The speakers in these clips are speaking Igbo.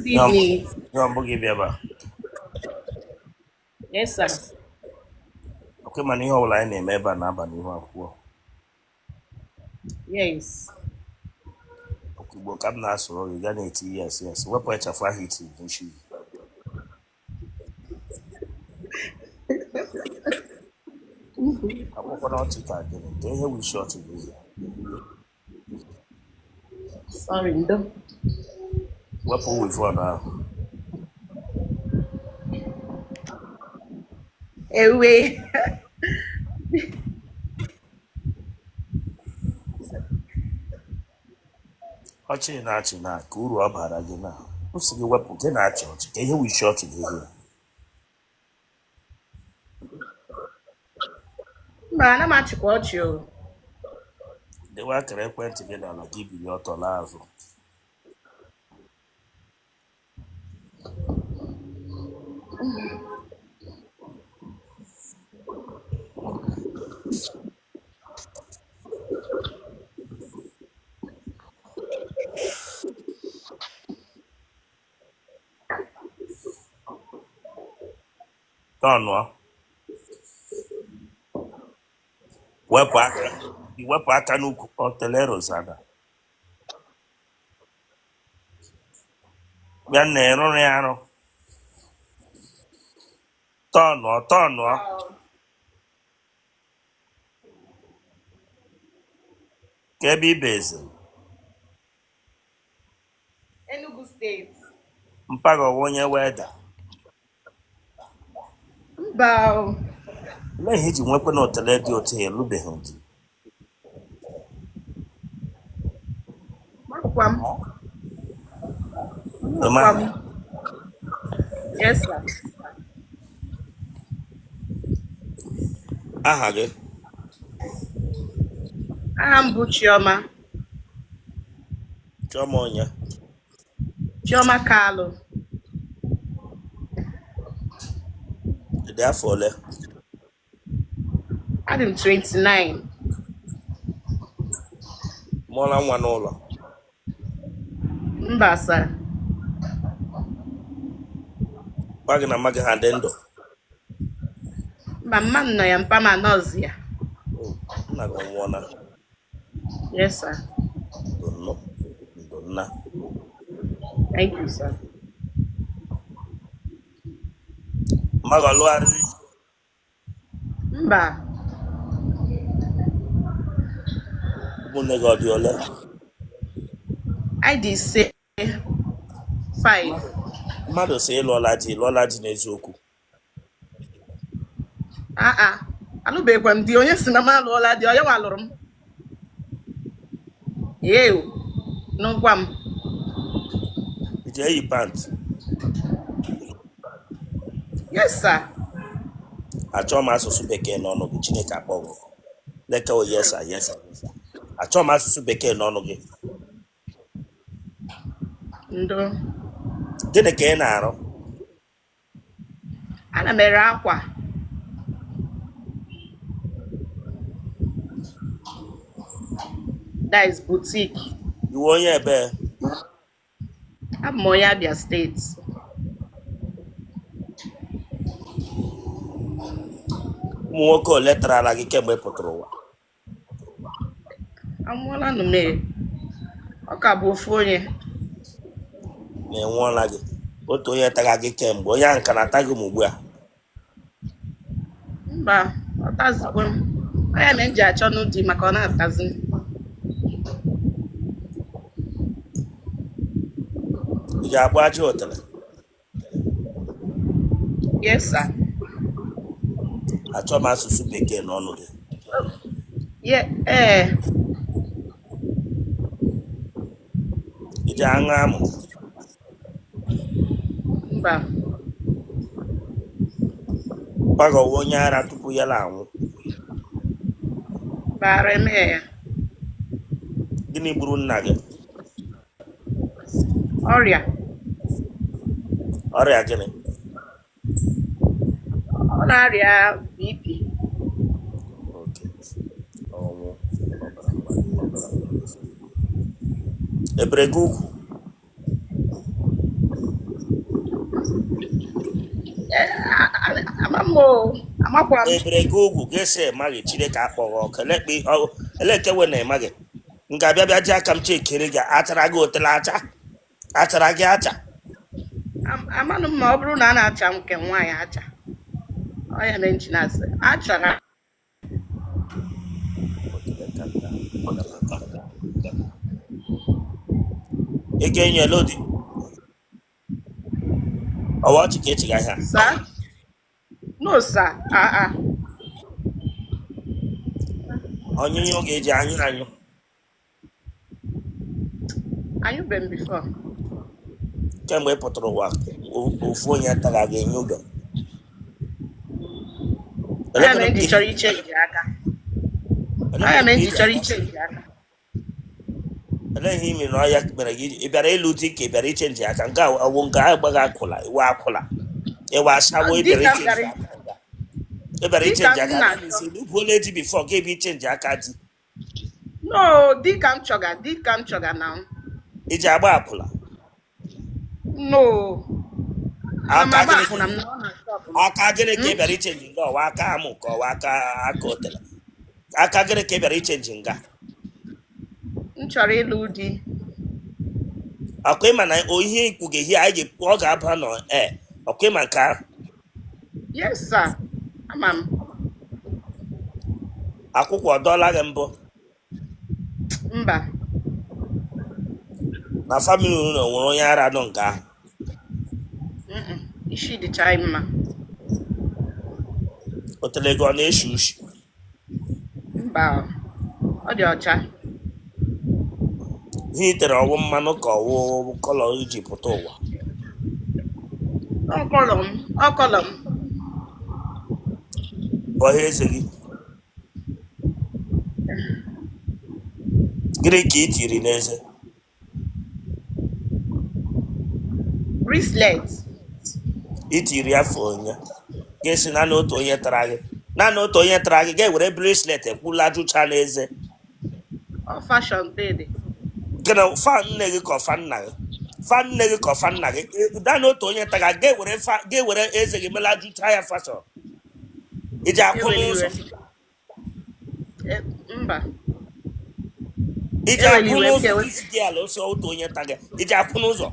evening. Yon bogi biaba. Yes, sir. Okay, man, you all I name ever number you have poor. Yes. Okay, but I'm not so you got 80 years, yes. What point of hit in she? I walk on to that, they hear we short to be here. Sorry, no. What pull we for now? Anyway, Ọchị na ka uru ọ bara gị na o si gị wepụ gị na-achị ọchị ka ihe wishi ọchị gị ihe mba, ana m achịkwa ọchị o. dewe akara ekwentị gị n'ala gị biri ọtọ laa azụ tọnụọ wepụ aka n'ukwu Otele Rozana bịa na ịrụrụ ya arụ tọnụọ ka ebe ibe eze Enugu steeti. mpaghara onye weda Mba o. olee ihe iji nwekwe na Otele dị otu ya elubeghị gị Makwa m. Ema Makwa m. Yes, sir. aha gị Aha m bụ Chioma. Chioma onye Chioma Kalụ. dị afọ ole Adị m 29. mụọla nwa n'ụlọ Mba, sir. gwa gị na mma gị ha dị ndụ Mba, mma m nọ ya mpa ma nọọsụ ya. nna gị nwụọla Yes, sir. ndụ nna Thank you, sir. mma gị ọlụgharịrị Mba, ụmụnne gị ọ dị ole I did say 5. mmadụ si ịlụọla di n'eziokwu Alụbekwa m di, onye si na m alụọla di, onye nwa lụrụ m. Ew, n'ụgwa m. iji eyi pant Yes, sir. achọọ m asụsụ bekee n'ọnụ gị Chineke akpọghị Lekwa yesa achọọ m asụsụ bekee n'ọnụ gị Ndo. gịnị ka ị na-arụ Ana m ere akwa. That is boutique. iwe onye ebe Abụ m onye Abia steeti. ụmụ nwoke ole tarala gị kemgbe ị pụtara ụwa Amụọla nụ mee. Ọ ka bụ ofu onye. na enwụọla gị otu onye taga gị kemgbe onye ahụ ka na-ata gị m ugbu a Mba, ọ tazikwa m. Onye mere m ji achọ n'ụdị maka ọ na-atazi m. ị ga-agba aja Otele Yes, sir. achọọ m asụsụ bekee n'ọnụ gị Ee. iji aṅụ amụ Mba, gbagọwa onye ara tupu ya na-anwụ bara eme ya. gịnị gburu nna gị Ọrịa. ọrịa gịnị Ọ na-arịa BP. ọnwụ ebere gị ugwu mo. Amakwa m. ebere gị ugwu ga-esi emaghị Chineke akpọghọ ọkụ elekewe na emaghị nga bịa ji aka m chekere gị achara gị otele achara gị acha Amanụ m ma ọ bụrụ na a na-acha nke nwaanyị acha. Ọ ya na enji na-asị. Achara. ị ga-enye lodi ọwa ọchị ka echiga ihe a Sir? No, sir. onyinye ọ ga-eji anyụ Anyụbeghị m before. kemgbe ị pụtara ụwa ofu onye tara ga-enye ube Ọ ya na enji chọrọ iche nji aka. Ọ ya na enji chọrọ iche nji aka. Elee ihe ime na ọya mere gị ị bịara ịlụ di ka ị bịara iche nji aka nke awụ nke agbaghị akwụla iwe akwụla iwe asawo ịbịara iche nji aka buola di bifọ ga ebe iche nji aka di No, di ka m chọga na m. iji agba akwụla No. aka gịnị Akwụna m na ọ na shop m. aka gịnị ka ị bịara iche nji nga ọwa aka amụ ka ọwa aka Otele aka gịnị ka ị bịara iche nji nga M chọrọ ịlụ di. ọkwa ịma na ihe ikwu ga-ehi anyị ọ ga-aba nọ ọkwa ịma nke ahụ Yes, sir. Ama m. akwụkwọ ọdọọla gị mbụ Mba. na famili unu nwere onye ara nọ nke ahụ Isi dịcha mma. Otele gị ọ na-eshi ushi Mba. Ọ dị ọcha. ihe itere ọwụ mmanụ ka ọwụ kọlọ iji pụta ụwa Ọ kọlọ m. bọha eze gị gịnị ka ị tiri n'eze Bracelet. itiri afọ onye ga-esi naanị otu onye tara gị ga-ewere bracelet ekwulajụcha n'eze Ọ fashion dị. gịnị fan nne gị ka ọfa nna gị naanị otu onye taga ga-ewere eze gị melajụcha ya fashọn iji akwụ n'ụzọ Mba. iji akwụ n'ụzọ isi gị ala ose otu onye taga iji akwụ n'ụzọ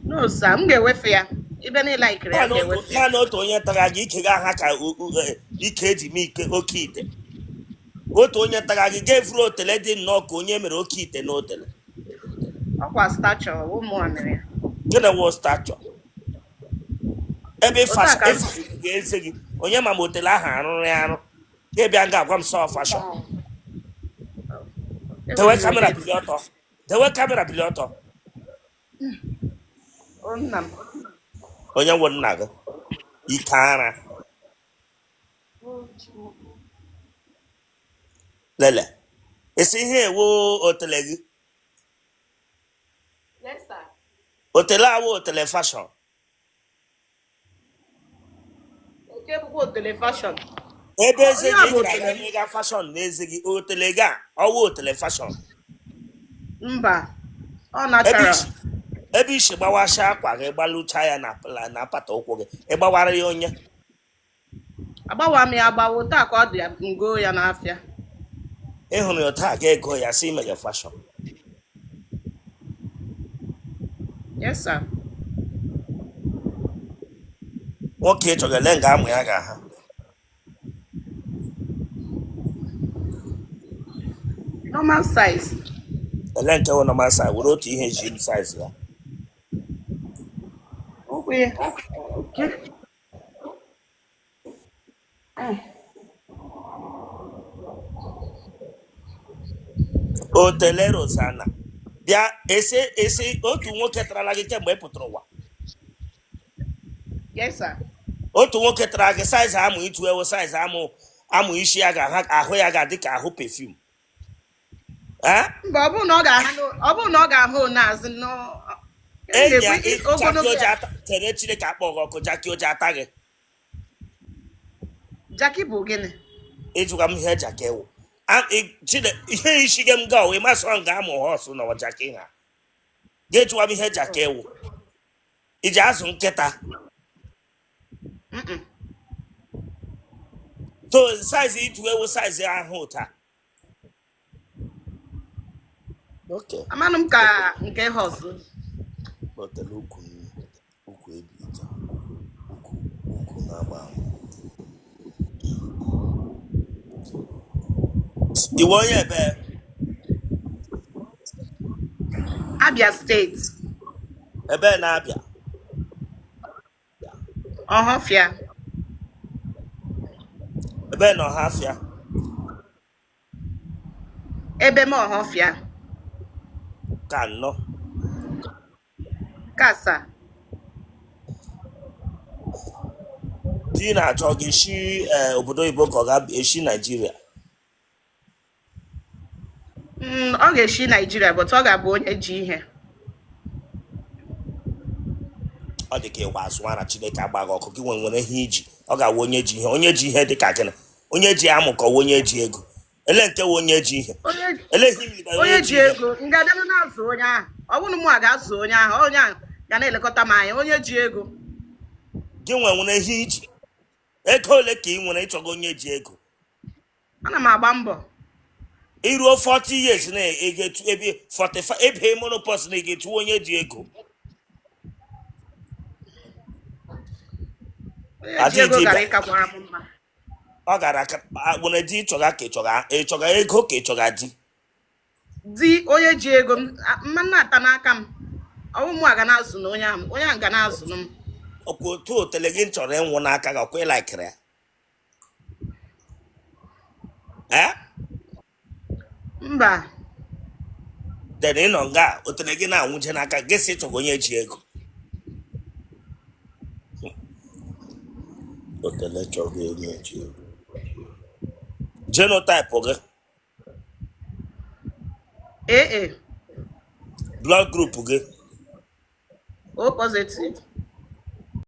No, sir. M ga-ewefe ya. Ibe niile ikiri ya ga-ewefe ya. naanị otu onye taga gị ike ga aha ka ike eji mee ike oke ite otu onye taga gị ga-evuru Otele dị nnọọ ka onye mere oke ite na Otele Ọkwa stature ụmụ a mere ya. gịnị wụ stature ebe ga-eze gị onye ma Otele ahụ arụrụ ya arụ ga-ebịa nga agwa m sọ fashọn dewe kamera bili ọtọ Nna m. onye nwụ nna gị ike ara lele esi ihe ewu Otele gị Yes, sir. Otele awụ Otele fashọn Oke bụkwa Otele fashion. ebe eze Onye a gị bụ ga-aga Otele. mega fashọn na eze gị Otele gị a ọwụ Otele fashọn Mba. Ọ natural. ebe isi gbawasha akwa gị gbalụcha ya na apata ụkwụ gị ịgbawara ya onye Agbawa m ya agbawo taa ka ọ dị ngo ya n'afịa. ịhụrụ ya taa ga-ego ya si imege fashọn Yes, sir. nwoke ịchọga ele nga amụ ya ga-aha Normal size. ele nke wụ normal size were otu ihe ji size ya Okay. Okay. Otele Rosanna bịa esi otu nwoke tarala gị kemgbe ị pụtara ụwa Yes, sir. otu nwoke tara gị saiz amụ itu ewu saiz amụ isi ya ahụ ya ga-adị ka ahụ pefum Mba, ọ bụrụ na ọ ga-ahụ n'azụ enyi ya jaki oji tere Chineke akpọ gị ọkụ jaki oji ata gị Jaki bụ gịnị? ịjụga m ihe jaki ewu ihe isi gị m ga owe masọ nga amụ họsụ na jaki ha ga-ejụwa m ihe jaki ewu iji azụ nkịta to size it we size ahụ taa. Okay. Amanụ m ka nke hustle. Otele ukwu ebicha. Ukwu na-agba ahụ. Iwe onye ebe? Abia State. Ebe na-abịa. Ọhọfịa. Ebe na Ọhafịa. Ebe m Ọhọfịa. Ka nnọ. Kasa. Di na-achọ gị esi obodo oyibo ka ọ ga-esi Naijiria. Ọ ga-esi Naijiria but ọ ga-abụ onye ji ihe. Ọ dị ka ịwa azụ ara Chineke agbaghị ọkụ gị nwere ihe iji. Ọ ga-awụ onye ji ihe. Onye ji ihe dị ka gịnị? Onye ji amụ ka onye ji ego. Ele nke wụ onye ji ihe. Onye ji ego ngadebe na-azụ onye ahụ. Ọ bụrụ m a ga-azụ onye ahụ. Onye ahụ ga na-elekọta m anya. Onye ji ego. Gị nwere ihe iji. Ego ole ka ị nwere ịchọga onye ji ego? Ana m agba mbọ. Iruo 40 years na egetu ebe 45 ebe monopause na egetu onye ji ego. Onye ji ego gara ịkakwara m mma. Ọ gara nwere di ịchọga ka ịchọga ego ka ịchọga di. Di onye ji ego mma na-ata n'aka m. Ọwụ m a ga na-azụ na onye ahụ. Onye ahụ ga na-azụ m. Ọkwa otu Otele gị chọrọ ịnwụ n'aka gị ọkwa ịlaikiri ya. Mba. Den ịnọ nga Otele gị na-anwụje n'aka gị sị chọga onye ji ego. Otele chọga onye ji ego. Genotype gị. AA. Blood group gị. O positive.